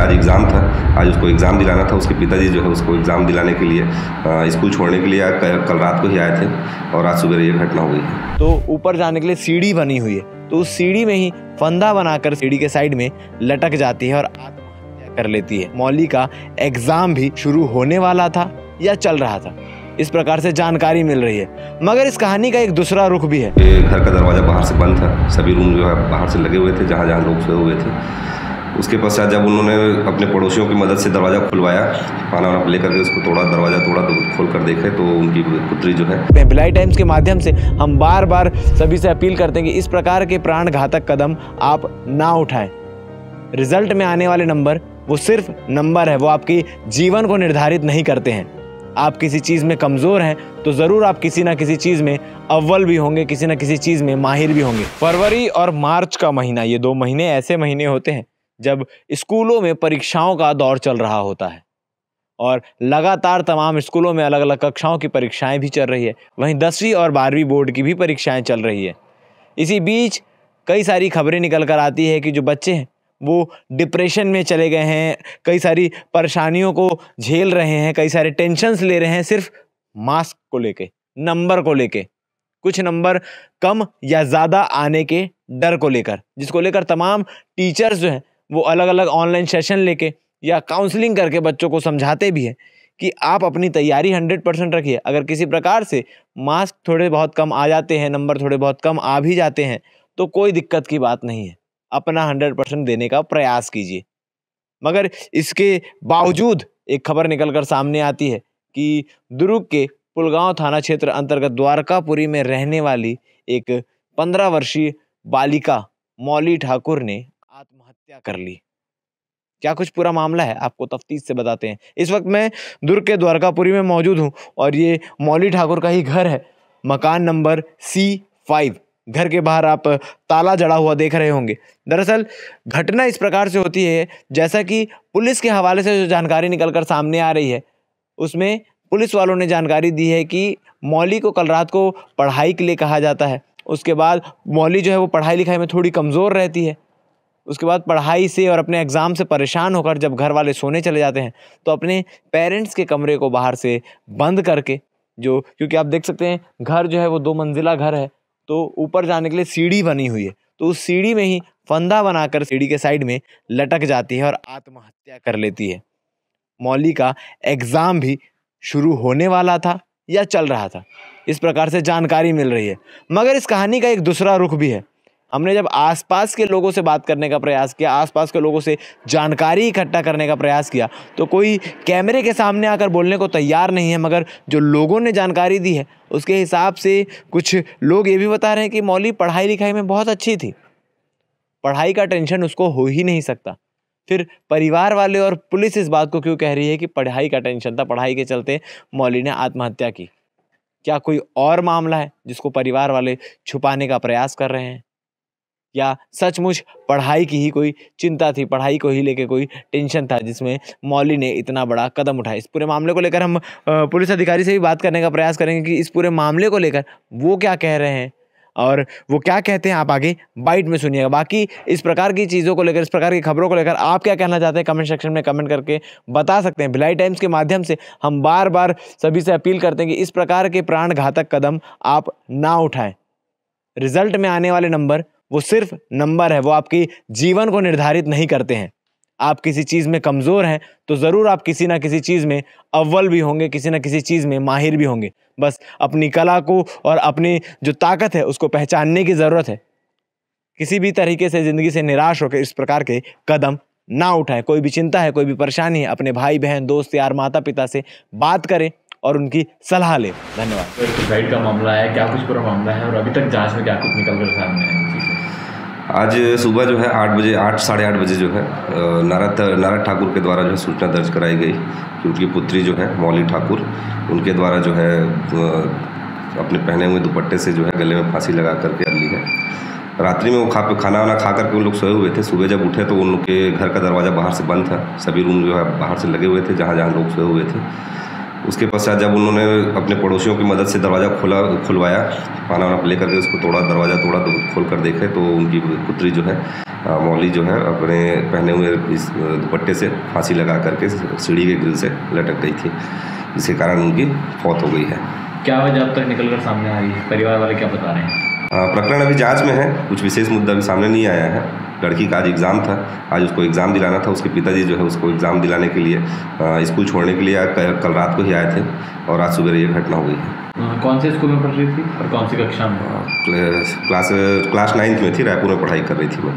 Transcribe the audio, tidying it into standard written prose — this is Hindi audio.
आज एग्ज़ाम था, आज उसको एग्ज़ाम दिलाना था। उसके पिताजी जो है उसको एग्ज़ाम दिलाने के लिए स्कूल छोड़ने के लिए कल रात को ही आए थे और आज सुबह ये घटना हो गई है। तो ऊपर जाने के लिए सीढ़ी बनी हुई है, तो उस सीढ़ी में ही फंदा बनाकर सीढ़ी के साइड में लटक जाती है और आत्महत्या कर लेती है। मौली का एग्ज़ाम भी शुरू होने वाला था या चल रहा था, इस प्रकार से जानकारी मिल रही है। मगर इस कहानी का एक दूसरा रुख भी है। घर का दरवाज़ा बाहर से बंद था, सभी रूम जो है बाहर से लगे हुए थे जहाँ जहाँ लोग सोए हुए थे। उसके पश्चात जब उन्होंने अपने पड़ोसियों की मदद से दरवाज़ा खुलवाया, खाना वाना लेकर के उसको दरवाज़ा तोड़ा तो खोल कर देखे तो उनकी पुत्री जो है। भिलाई टाइम्स के माध्यम से हम बार बार सभी से अपील करते हैं कि इस प्रकार के प्राण घातक कदम आप ना उठाएं। रिजल्ट में आने वाले नंबर वो सिर्फ नंबर है, वो आपकी जीवन को निर्धारित नहीं करते हैं। आप किसी चीज़ में कमज़ोर हैं तो ज़रूर आप किसी ना किसी चीज़ में अव्वल भी होंगे, किसी ना किसी चीज़ में माहिर भी होंगे। फरवरी और मार्च का महीना, ये 2 महीने ऐसे महीने होते हैं जब स्कूलों में परीक्षाओं का दौर चल रहा होता है और लगातार तमाम स्कूलों में अलग अलग कक्षाओं की परीक्षाएं भी चल रही है। वहीं 10वीं और 12वीं बोर्ड की भी परीक्षाएं चल रही है। इसी बीच कई सारी खबरें निकल कर आती है कि जो बच्चे हैं वो डिप्रेशन में चले गए हैं, कई सारी परेशानियों को झेल रहे हैं, कई सारे टेंशन्स ले रहे हैं सिर्फ मार्क्स को लेके, नंबर को लेके, कुछ नंबर कम या ज़्यादा आने के डर को लेकर, जिसको लेकर तमाम टीचर्स जो हैं वो अलग अलग ऑनलाइन सेशन लेके या काउंसलिंग करके बच्चों को समझाते भी हैं कि आप अपनी तैयारी 100% रखिए। अगर किसी प्रकार से मार्क्स थोड़े बहुत कम आ जाते हैं, नंबर थोड़े बहुत कम आ भी जाते हैं तो कोई दिक्कत की बात नहीं है, अपना 100% देने का प्रयास कीजिए। मगर इसके बावजूद एक खबर निकलकर सामने आती है कि दुर्ग के पुलगांव थाना क्षेत्र अंतर्गत द्वारकापुरी में रहने वाली एक 15 वर्षीय बालिका मौली ठाकुर ने आत्महत्या कर ली। क्या कुछ पूरा मामला है आपको तफ्तीश से बताते हैं। इस वक्त मैं दुर्ग के द्वारकापुरी में मौजूद हूँ और ये मौली ठाकुर का ही घर है, मकान नंबर C5। घर के बाहर आप ताला जड़ा हुआ देख रहे होंगे। दरअसल घटना इस प्रकार से होती है, जैसा कि पुलिस के हवाले से जो जानकारी निकलकर सामने आ रही है उसमें पुलिस वालों ने जानकारी दी है कि मौली को कल रात को पढ़ाई के लिए कहा जाता है। उसके बाद मौली जो है वो पढ़ाई लिखाई में थोड़ी कमज़ोर रहती है। उसके बाद पढ़ाई से और अपने एग्ज़ाम से परेशान होकर जब घर वाले सोने चले जाते हैं तो अपने पेरेंट्स के कमरे को बाहर से बंद करके, जो क्योंकि आप देख सकते हैं घर जो है वो 2 मंजिला घर है, तो ऊपर जाने के लिए सीढ़ी बनी हुई है, तो उस सीढ़ी में ही फंदा बनाकर सीढ़ी के साइड में लटक जाती है और आत्महत्या कर लेती है। मौली का एग्ज़ाम भी शुरू होने वाला था या चल रहा था, इस प्रकार से जानकारी मिल रही है। मगर इस कहानी का एक दूसरा रुख भी है। हमने जब आसपास के लोगों से बात करने का प्रयास किया, आसपास के लोगों से जानकारी इकट्ठा करने का प्रयास किया, तो कोई कैमरे के सामने आकर बोलने को तैयार नहीं है। मगर जो लोगों ने जानकारी दी है उसके हिसाब से कुछ लोग ये भी बता रहे हैं कि मौली पढ़ाई लिखाई में बहुत अच्छी थी, पढ़ाई का टेंशन उसको हो ही नहीं सकता। फिर परिवार वाले और पुलिस इस बात को क्यों कह रही है कि पढ़ाई का टेंशन था, पढ़ाई के चलते मौली ने आत्महत्या की? क्या कोई और मामला है जिसको परिवार वाले छुपाने का प्रयास कर रहे हैं, या सचमुच पढ़ाई की ही कोई चिंता थी, पढ़ाई को ही लेके कोई टेंशन था जिसमें मौली ने इतना बड़ा कदम उठाया? इस पूरे मामले को लेकर हम पुलिस अधिकारी से भी बात करने का प्रयास करेंगे कि इस पूरे मामले को लेकर वो क्या कह रहे हैं और वो क्या कहते हैं, आप आगे बाइट में सुनिएगा। बाकी इस प्रकार की चीज़ों को लेकर, इस प्रकार की खबरों को लेकर आप क्या कहना चाहते हैं कमेंट सेक्शन में कमेंट करके बता सकते हैं। भिलाई टाइम्स के माध्यम से हम बार बार सभी से अपील करते हैं कि इस प्रकार के प्राण घातक कदम आप ना उठाएं। रिजल्ट में आने वाले नंबर वो सिर्फ नंबर है, वो आपकी जीवन को निर्धारित नहीं करते हैं। आप किसी चीज़ में कमज़ोर हैं तो ज़रूर आप किसी ना किसी चीज़ में अव्वल भी होंगे, किसी ना किसी चीज़ में माहिर भी होंगे। बस अपनी कला को और अपनी जो ताकत है उसको पहचानने की ज़रूरत है। किसी भी तरीके से ज़िंदगी से निराश होकर इस प्रकार के कदम ना उठाएं। कोई भी चिंता है, कोई भी परेशानी है, अपने भाई बहन, दोस्त यार, माता पिता से बात करें और उनकी सलाह लें। धन्यवाद। सुसाइड का मामला है, क्या कुछ पूरा मामला है और अभी तक जांच में क्या कुछ निकल कर सामने है? आज सुबह जो है 8 बजे, 8 साढ़े 8 बजे जो है नारद ठाकुर के द्वारा जो है सूचना दर्ज कराई गई कि उनकी पुत्री जो है मौली ठाकुर, उनके द्वारा जो है अपने पहने हुए दुपट्टे से जो है गले में फांसी लगा करके कर ली है। रात्रि में वो खाना वाना खा करके उन लोग सोए हुए थे। सुबह जब उठे तो उन लोग के घर का दरवाज़ा बाहर से बंद था, सभी रूम जो है बाहर से लगे हुए थे जहाँ जहाँ लोग सोए हुए थे। उसके पश्चात जब उन्होंने अपने पड़ोसियों की मदद से दरवाज़ा खुलवाया, खाना वाना लेकर के उसको दरवाज़ा तोड़ा तो खोल कर देखे तो उनकी पुत्री जो है मौली जो है अपने पहने हुए इस दुपट्टे से फांसी लगा करके सीढ़ी के ग्रिल से लटक गई थी, जिसके कारण उनकी मौत हो गई है। क्या वजह अब तक निकल कर सामने आई है? परिवार वाले क्या बता रहे हैं? प्रकरण अभी जांच में है, कुछ विशेष मुद्दा अभी सामने नहीं आया है। लड़की का आज एग्ज़ाम था, आज उसको एग्ज़ाम दिलाना था। उसके पिताजी जो है उसको एग्ज़ाम दिलाने के लिए स्कूल छोड़ने के लिए कल रात को ही आए थे और आज सुबह ये घटना हो गई है। कौन से स्कूल में पढ़ रही थी और कौन सी कक्षा में? क्लास 9th में थी, रायपुर में पढ़ाई कर रही थी वो।